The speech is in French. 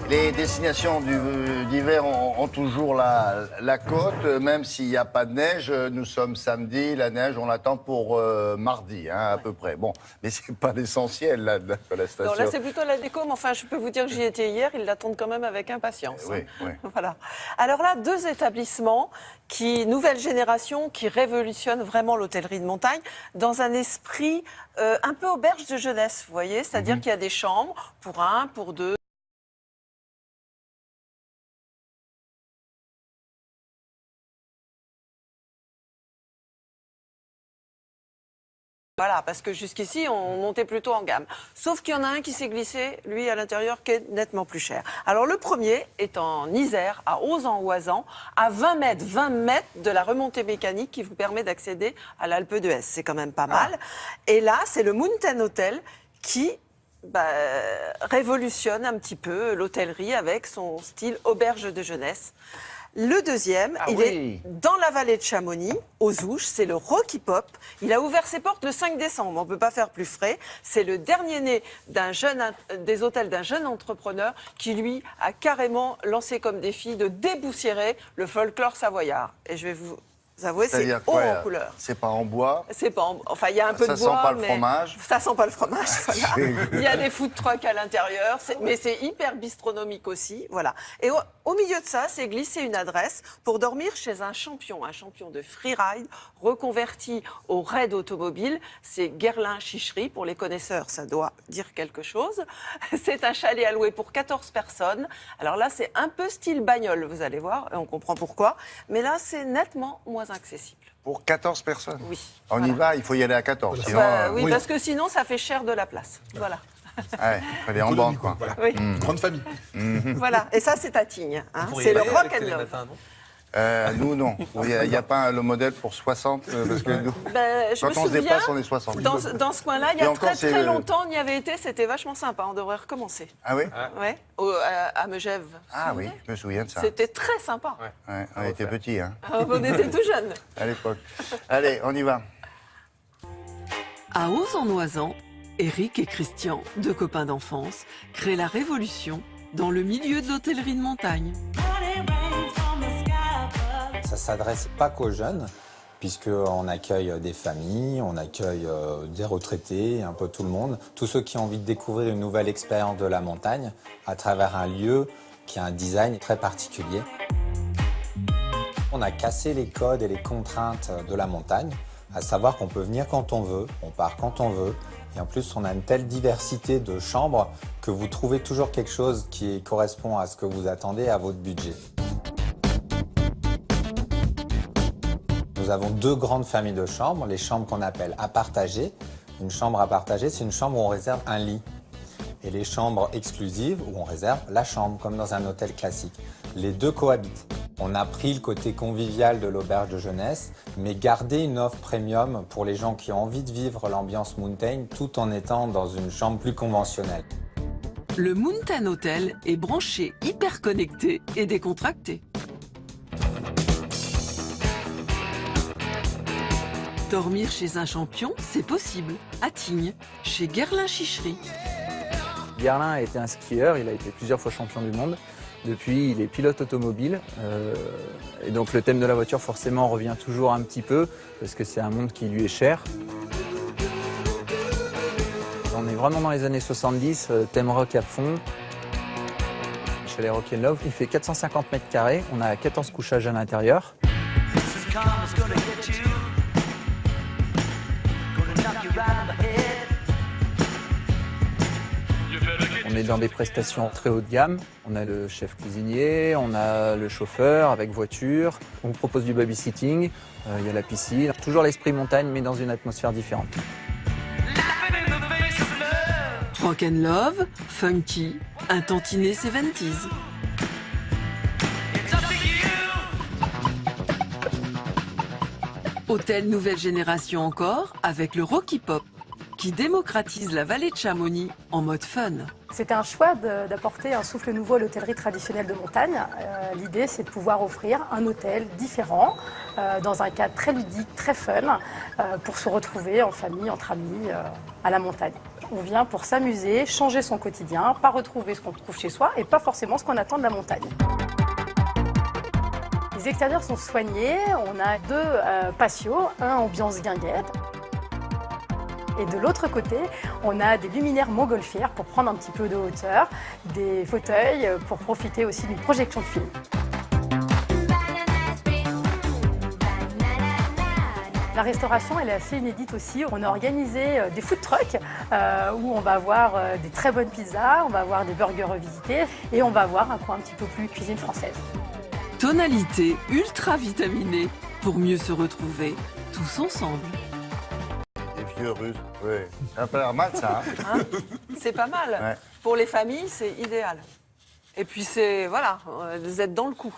Les destinations d'hiver ont toujours la côte, même s'il n'y a pas de neige. Nous sommes samedi, la neige, on l'attend pour mardi, à peu près. Bon, mais ce n'est pas l'essentiel là, de la station. Non, là, c'est plutôt la déco, mais enfin, je peux vous dire que j'y étais hier, ils l'attendent quand même avec impatience. Oui, oui. Voilà. Alors là, 2 établissements nouvelle génération, qui révolutionnent vraiment l'hôtellerie de montagne dans un esprit un peu auberge de jeunesse, vous voyez, c'est-à-dire qu'il y a des chambres pour 1, pour 2. Voilà, parce que jusqu'ici, on montait plutôt en gamme. Sauf qu'il y en a un qui s'est glissé, lui, à l'intérieur, qui est nettement plus cher. Alors, le premier est en Isère, à Auzan-Oisan, à 20 mètres de la remontée mécanique qui vous permet d'accéder à l'Alpe d'Huez. C'est quand même pas mal. Et là, c'est le Mountain Hotel qui révolutionne un petit peu l'hôtellerie avec son style auberge de jeunesse. Le deuxième, est dans la vallée de Chamonix, aux Ouches, c'est le Rocky Pop. Il a ouvert ses portes le 5 décembre, on ne peut pas faire plus frais. C'est le dernier né des hôtels d'un jeune entrepreneur qui, lui, a carrément lancé comme défi de déboussiérer le folklore savoyard. Et je vais vous avouer, c'est haut en couleur. C'est pas en bois. C'est pas en... Enfin, il y a un peu de bois, ça sent pas le fromage. Ça sent pas le fromage, voilà. Il y a des food trucks à l'intérieur, mais c'est hyper bistronomique aussi, voilà. Et au milieu de ça, c'est glissé une adresse pour dormir chez un champion de freeride reconverti au raid automobile. C'est Guerlain Chicherie, pour les connaisseurs, ça doit dire quelque chose. C'est un chalet à louer pour 14 personnes. Alors là, c'est un peu style bagnole, vous allez voir, et on comprend pourquoi. Mais là, c'est nettement moins accessible. Pour 14 personnes? Oui. On y va, il faut y aller à 14. Sinon, oui, parce que sinon, ça fait cher de la place. Voilà. Ouais, il faut aller en banque, quoi. Voilà. Oui. Grande famille. Voilà, et ça, c'est à Tignes. C'est le rock and love. Nous, non. Il n'y a pas le modèle pour 60, parce que nous, Je me quand on se souviens, dépasse, on est 60. dans ce coin-là, il y a très longtemps, on y avait été, c'était vachement sympa, on devrait recommencer. Ah oui? Ouais, à Megève. Ah oui, je me souviens de ça. C'était très sympa. Ouais, on était petits, On était tout jeunes. à l'époque. Allez, on y va. À Auzan-Oisan, Eric et Christian, 2 copains d'enfance, créent la révolution dans le milieu de l'hôtellerie de montagne. Ça ne s'adresse pas qu'aux jeunes, puisqu'on accueille des familles, on accueille des retraités, un peu tout le monde. Tous ceux qui ont envie de découvrir une nouvelle expérience de la montagne à travers un lieu qui a un design très particulier. On a cassé les codes et les contraintes de la montagne, à savoir qu'on peut venir quand on veut, on part quand on veut. Et en plus, on a une telle diversité de chambres que vous trouvez toujours quelque chose qui correspond à ce que vous attendez, à votre budget. Nous avons 2 grandes familles de chambres, les chambres qu'on appelle à partager. Une chambre à partager, c'est une chambre où on réserve un lit. Et les chambres exclusives, où on réserve la chambre, comme dans un hôtel classique. Les 2 cohabitent. On a pris le côté convivial de l'auberge de jeunesse, mais gardé une offre premium pour les gens qui ont envie de vivre l'ambiance mountain, tout en étant dans une chambre plus conventionnelle. Le Mountain Hotel est branché, hyper connecté et décontracté. Dormir chez un champion, c'est possible. À Tignes, chez Guerlain Chicherie. Guerlain a été un skieur, il a été plusieurs fois champion du monde. Depuis, il est pilote automobile. Et donc le thème de la voiture, forcément, revient toujours un petit peu, parce que c'est un monde qui lui est cher. On est vraiment dans les années 70, thème rock à fond. Chez les Rock and Love, il fait 450 mètres carrés, on a 14 couchages à l'intérieur. On est dans des prestations très haut de gamme. On a le chef cuisinier, on a le chauffeur avec voiture. On vous propose du babysitting, il y a la piscine. Toujours l'esprit montagne, mais dans une atmosphère différente. Rock and love, funky, un tantinet 70s. Hôtel nouvelle génération encore, avec le Rocky Pop, qui démocratise la vallée de Chamonix en mode fun. C'était un choix d'apporter un souffle nouveau à l'hôtellerie traditionnelle de montagne. L'idée, c'est de pouvoir offrir un hôtel différent, dans un cadre très ludique, très fun, pour se retrouver en famille, entre amis, à la montagne. On vient pour s'amuser, changer son quotidien, pas retrouver ce qu'on trouve chez soi et pas forcément ce qu'on attend de la montagne. Les extérieurs sont soignés, on a 2 patios, un ambiance guinguette. Et de l'autre côté, on a des luminaires montgolfières pour prendre un petit peu de hauteur, des fauteuils pour profiter aussi d'une projection de film. La restauration, elle est assez inédite aussi. On a organisé des food trucks où on va avoir des très bonnes pizzas, on va avoir des burgers revisités et on va avoir un coin un petit peu plus cuisine française. Tonalité ultra vitaminée pour mieux se retrouver tous ensemble. Les vieux Russes, oui. Ça a pas l'air mal, ça. Hein. C'est pas mal. Ouais. Pour les familles, c'est idéal. Et puis, c'est, voilà, vous êtes dans le coup.